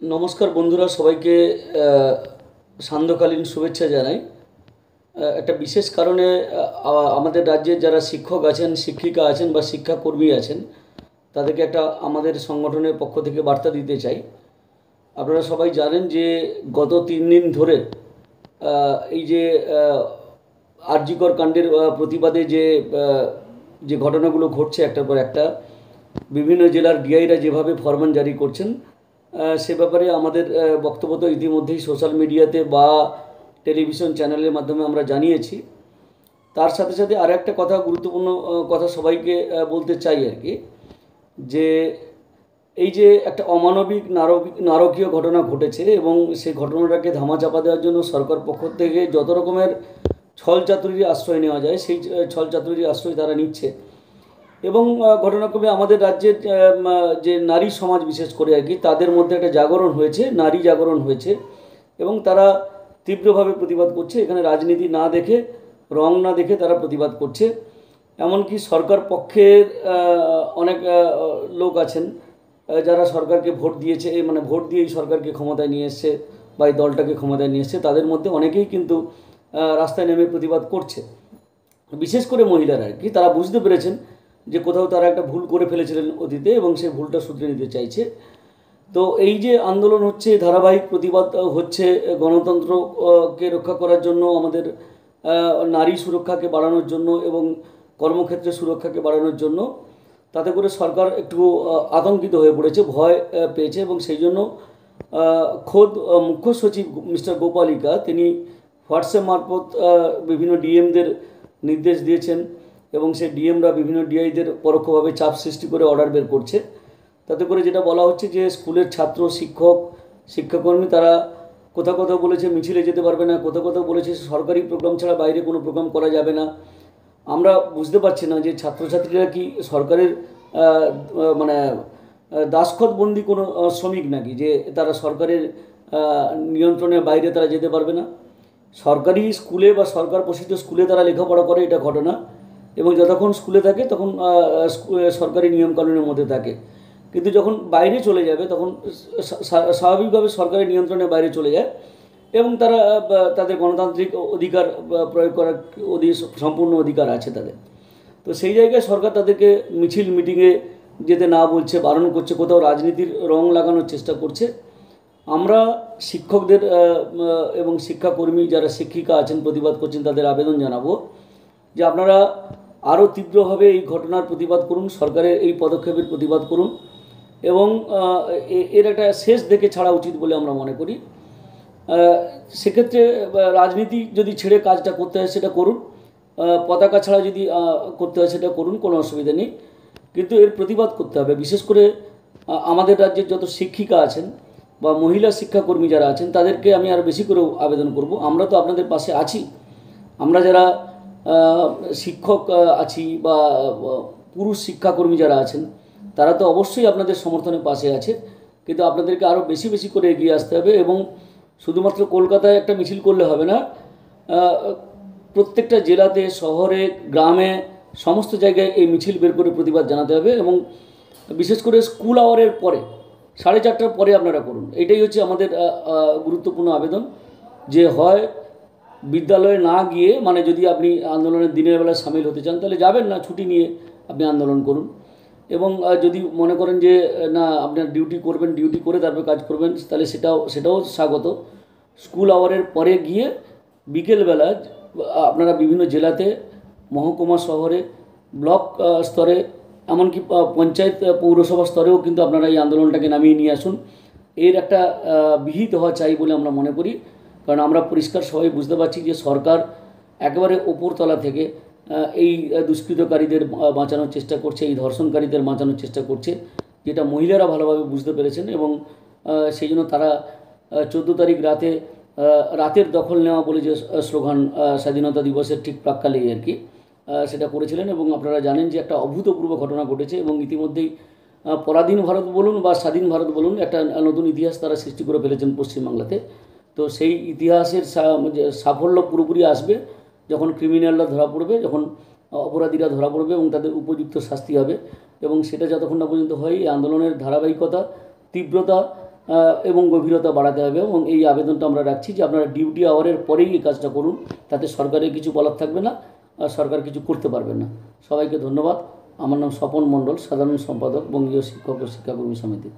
নমস্কার বন্ধুরা, সবাইকে সান্ধ্যকালীন শুভেচ্ছা জানাই। একটা বিশেষ কারণে আমাদের রাজ্যে যারা শিক্ষক আছেন, শিক্ষিকা আছেন বা শিক্ষাকর্মী আছেন, তাদেরকে একটা আমাদের সংগঠনের পক্ষ থেকে বার্তা দিতে চাই। আপনারা সবাই জানেন যে গত 3 দিন ধরে এই যে আর.জি. কর কাণ্ডের প্রতিবাদে যে ঘটনাগুলো ঘটছে একটার পর একটা, বিভিন্ন জেলার ডিআইরা যেভাবে ফরমান জারি করছেন, সে ব্যাপারে আমাদের বক্তব্য তো ইতিমধ্যেই সোশ্যাল মিডিয়াতে বা টেলিভিশন চ্যানেলের মাধ্যমে আমরা জানিয়েছি। তার সাথে সাথে আর একটা কথা, গুরুত্বপূর্ণ কথা সবাইকে বলতে চাই আর কি, যে এই যে একটা অমানবিক নারকীয় ঘটনা ঘটেছে এবং সেই ঘটনাটাকে ধামাচাপা দেওয়ার জন্য সরকার পক্ষ থেকে যত রকমের ছলচাতুরির আশ্রয় নেওয়া যায় সেই ছলচাতুরির আশ্রয় তারা নিচ্ছে। এবং ঘটনাক্রমে আমাদের রাজ্যের যে নারী সমাজ বিশেষ করে আর কি, তাদের মধ্যে একটা জাগরণ হয়েছে, নারী জাগরণ হয়েছে এবং তারা তীব্রভাবে প্রতিবাদ করছে। এখানে রাজনীতি না দেখে, রং না দেখে তারা প্রতিবাদ করছে। এমনকি সরকার পক্ষের অনেক লোক আছেন যারা সরকারকে ভোট দিয়েছে, মানে ভোট দিয়েই সরকারকে ক্ষমতায় নিয়ে এসছে বা এই দলটাকে ক্ষমতায় নিয়ে এসছে, তাদের মধ্যে অনেকেই কিন্তু রাস্তায় নেমে প্রতিবাদ করছে। বিশেষ করে মহিলারা আর কি, তারা বুঝতে পেরেছেন যে কোথাও তারা একটা ভুল করে ফেলেছিলেন অতীতে এবং সেই ভুলটা শুধরে নিতে চাইছে। তো এই যে আন্দোলন হচ্ছে, ধারাবাহিক প্রতিবাদ হচ্ছে গণতন্ত্রকে রক্ষা করার জন্য, আমাদের নারী সুরক্ষাকে বাড়ানোর জন্য এবং কর্মক্ষেত্রে সুরক্ষাকে বাড়ানোর জন্য, তাতে করে সরকার একটু আতঙ্কিত হয়ে পড়েছে, ভয় পেয়েছে এবং সেই জন্য খোদ মুখ্য সচিব মিস্টার গোপালিকা তিনি হোয়াটসঅ্যাপ মারফত বিভিন্ন ডিএমদের নির্দেশ দিয়েছেন এবং সেই ডিএমরা বিভিন্ন ডিআইদের পরোক্ষভাবে চাপ সৃষ্টি করে অর্ডার বের করছে। তাতে করে যেটা বলা হচ্ছে যে স্কুলের ছাত্র, শিক্ষক, শিক্ষাকর্মী তারা কোথাও কোথাও বলেছে মিছিলে যেতে পারবে না, কোথাও কোথাও বলেছে সরকারি প্রোগ্রাম ছাড়া বাইরে কোনো প্রোগ্রাম করা যাবে না। আমরা বুঝতে পারছি না যে ছাত্রছাত্রীরা কি সরকারের মানে দাসখতবন্দি কোনো শ্রমিক নাকি, যে তারা সরকারের নিয়ন্ত্রণের বাইরে তারা যেতে পারবে না। সরকারি স্কুলে বা সরকার পোষিত স্কুলে তারা লেখাপড়া করে, এটা ঘটনা, এবং যতক্ষণ স্কুলে থাকে তখন সরকারি নিয়মকানুনের মধ্যে থাকে। কিন্তু যখন বাইরে চলে যাবে তখন স্বাভাবিকভাবে সরকারি নিয়ন্ত্রণের বাইরে চলে যায় এবং তারা তাদের গণতান্ত্রিক অধিকার প্রয়োগ করার সম্পূর্ণ অধিকার আছে তাদের। তো সেই জায়গায় সরকার তাদেরকে মিছিল মিটিংয়ে যেতে না বলছে, বারণ করছে, কোথাও রাজনীতির রং লাগানোর চেষ্টা করছে। আমরা শিক্ষকদের এবং শিক্ষাকর্মী যারা শিক্ষিকা আছেন প্রতিবাদ করছেন, তাদের আবেদন জানাবো যে আপনারা আরও তীব্রভাবে এই ঘটনার প্রতিবাদ করুন, সরকারের এই পদক্ষেপের প্রতিবাদ করুন এবং এর একটা শেষ দেখে ছাড়া উচিত বলে আমরা মনে করি। সেক্ষেত্রে রাজনীতি যদি ছেড়ে কাজটা করতে হয় সেটা করুন, পতাকা ছাড়া যদি করতে হয় সেটা করুন, কোনো অসুবিধা নেই, কিন্তু এর প্রতিবাদ করতে হবে। বিশেষ করে আমাদের রাজ্যের যত শিক্ষিকা আছেন বা মহিলা শিক্ষাকর্মী যারা আছেন, তাদেরকে আমি আরও বেশি করে আবেদন করব, আমরা তো আপনাদের পাশে আছি। আমরা যারা শিক্ষক আছি বা পুরুষ শিক্ষাকর্মী যারা আছেন, তারা তো অবশ্যই আপনাদের সমর্থনের পাশে আছে, কিন্তু আপনাদেরকে আরও বেশি বেশি করে এগিয়ে আসতে হবে এবং শুধুমাত্র কলকাতায় একটা মিছিল করলে হবে না, প্রত্যেকটা জেলাতে, শহরে, গ্রামে, সমস্ত জায়গায় এই মিছিল বের করে প্রতিবাদ জানাতে হবে এবং বিশেষ করে স্কুল আওয়ারের পরে 4:30টার পরে আপনারা করুন। এটাই হচ্ছে আমাদের গুরুত্বপূর্ণ আবেদন, যে হয় বিদ্যালয়ে না গিয়ে, মানে যদি আপনি আন্দোলনের দিনের বেলা সামিল হতে চান তাহলে যাবেন না, ছুটি নিয়ে আপনি আন্দোলন করুন। এবং যদি মনে করেন যে না আপনার ডিউটি করবেন, ডিউটি করে তারপর কাজ করবেন, তাহলে সেটাও স্বাগত। স্কুল আওয়ারের পরে গিয়ে বিকেলবেলা আপনারা বিভিন্ন জেলাতে, মহকুমা, শহরে, ব্লক স্তরে, এমনকি পঞ্চায়েত, পৌরসভা স্তরেও কিন্তু আপনারা এই আন্দোলনটাকে নামিয়ে নিয়ে আসুন। এর একটা বিহিত হওয়া চাই বলে আমরা মনে করি, কারণ আমরা পরিষ্কার সবাই বুঝতে পারছি যে সরকার একেবারে ওপরতলা থেকে এই দুষ্কৃতকারীদের বাঁচানোর চেষ্টা করছে, এই ধর্ষণকারীদের বাঁচানোর চেষ্টা করছে, যেটা মহিলারা ভালোভাবে বুঝতে পেরেছেন এবং সেই জন্য তারা 14 তারিখ রাতের দখল নেওয়া বলে যে স্লোগান, স্বাধীনতা দিবসের ঠিক প্রাক্কালেই আর কি, সেটা করেছিলেন। এবং আপনারা জানেন যে একটা অভূতপূর্ব ঘটনা ঘটেছে এবং ইতিমধ্যেই পরাধীন ভারত বলুন বা স্বাধীন ভারত বলুন, একটা নতুন ইতিহাস তারা সৃষ্টি করে ফেলেছেন পশ্চিমবাংলাতে। তো সেই ইতিহাসের সাফল্য পুরোপুরি আসবে যখন ক্রিমিনালরা ধরা পড়বে, যখন অপরাধীরা ধরা পড়বে এবং তাদের উপযুক্ত শাস্তি হবে। এবং সেটা যতক্ষণ না পর্যন্ত হয়, এই আন্দোলনের ধারাবাহিকতা, তীব্রতা এবং গভীরতা বাড়াতে হবে। এবং এই আবেদনটা আমরা রাখছি যে আপনারা ডিউটি আওয়ারের পরেই এই কাজটা করুন, তাতে সরকারের কিছু বলার থাকবে না, আর সরকার কিছু করতে পারবে না। সবাইকে ধন্যবাদ। আমার নাম স্বপন মণ্ডল, সাধারণ সম্পাদক বঙ্গীয় শিক্ষক ও শিক্ষাকর্মী সমিতি।